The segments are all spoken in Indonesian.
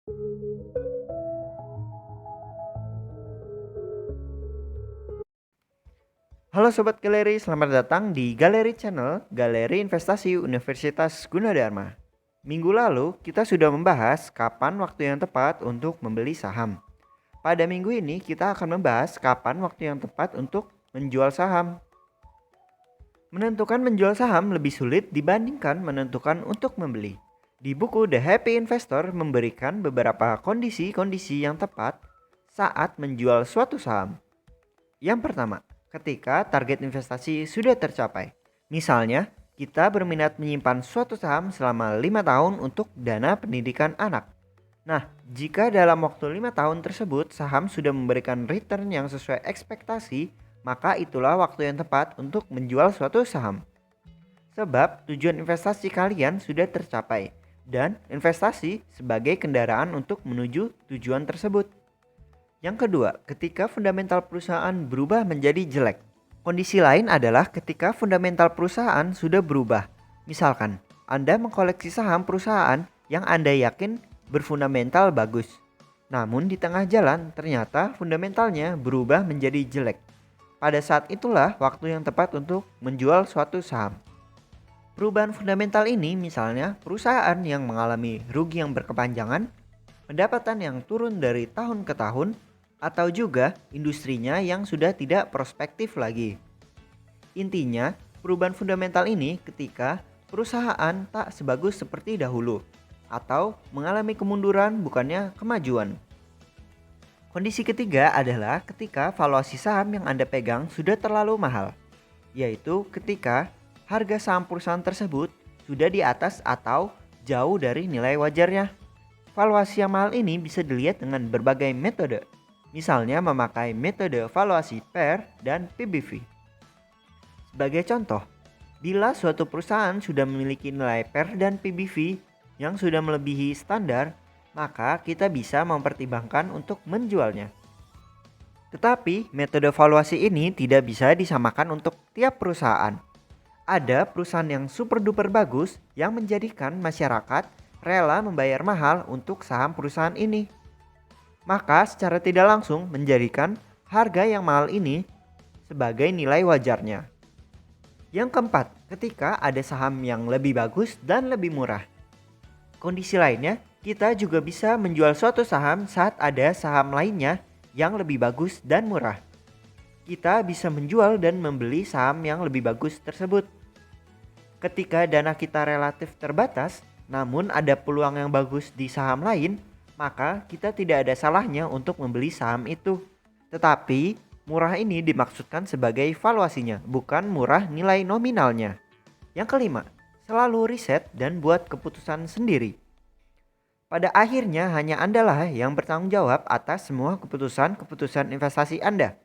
Halo Sobat Galeri, selamat datang di Galeri Channel, Galeri Investasi Universitas Gunadarma. Minggu lalu kita sudah membahas kapan waktu yang tepat untuk membeli saham. Pada minggu ini kita akan membahas kapan waktu yang tepat untuk menjual saham. Menentukan menjual saham lebih sulit dibandingkan menentukan untuk membeli. Di buku The Happy Investor memberikan beberapa kondisi-kondisi yang tepat saat menjual suatu saham. Yang pertama, ketika target investasi sudah tercapai. Misalnya, kita berminat menyimpan suatu saham selama 5 tahun untuk dana pendidikan anak. Nah, jika dalam waktu 5 tahun tersebut saham sudah memberikan return yang sesuai ekspektasi, maka itulah waktu yang tepat untuk menjual suatu saham. Sebab tujuan investasi kalian sudah tercapai dan investasi sebagai kendaraan untuk menuju tujuan tersebut. Yang kedua, ketika fundamental perusahaan berubah menjadi jelek. Kondisi lain adalah ketika fundamental perusahaan sudah berubah. Misalkan, Anda mengkoleksi saham perusahaan yang Anda yakin berfundamental bagus. Namun di tengah jalan ternyata fundamentalnya berubah menjadi jelek. Pada saat itulah waktu yang tepat untuk menjual suatu saham. Perubahan fundamental ini misalnya perusahaan yang mengalami rugi yang berkepanjangan, pendapatan yang turun dari tahun ke tahun, atau juga industrinya yang sudah tidak prospektif lagi. Intinya, perubahan fundamental ini ketika perusahaan tak sebagus seperti dahulu atau mengalami kemunduran bukannya kemajuan. Kondisi ketiga adalah ketika valuasi saham yang Anda pegang sudah terlalu mahal, yaitu ketika harga saham perusahaan tersebut sudah di atas atau jauh dari nilai wajarnya. Valuasi yang mahal ini bisa dilihat dengan berbagai metode. Misalnya memakai metode valuasi PER dan PBV. Sebagai contoh, bila suatu perusahaan sudah memiliki nilai PER dan PBV yang sudah melebihi standar, maka kita bisa mempertimbangkan untuk menjualnya. Tetapi metode valuasi ini tidak bisa disamakan untuk tiap perusahaan. Ada perusahaan yang super duper bagus yang menjadikan masyarakat rela membayar mahal untuk saham perusahaan ini. Maka secara tidak langsung menjadikan harga yang mahal ini sebagai nilai wajarnya. Yang keempat, ketika ada saham yang lebih bagus dan lebih murah. Kondisi lainnya, kita juga bisa menjual suatu saham saat ada saham lainnya yang lebih bagus dan murah. Kita bisa menjual dan membeli saham yang lebih bagus tersebut. Ketika dana kita relatif terbatas, namun ada peluang yang bagus di saham lain, maka kita tidak ada salahnya untuk membeli saham itu. Tetapi murah ini dimaksudkan sebagai valuasinya, bukan murah nilai nominalnya. Yang kelima, selalu riset dan buat keputusan sendiri. Pada akhirnya hanya Anda lah yang bertanggung jawab atas semua keputusan investasi Anda.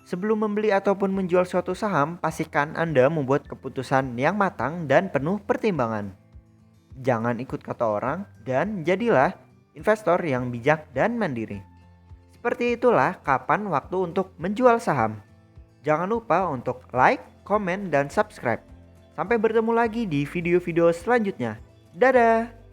Sebelum membeli ataupun menjual suatu saham, pastikan Anda membuat keputusan yang matang dan penuh pertimbangan. Jangan ikut kata orang dan jadilah investor yang bijak dan mandiri. Seperti itulah kapan waktu untuk menjual saham. Jangan lupa untuk like, komen, dan subscribe. Sampai bertemu lagi di video-video selanjutnya. Dadah!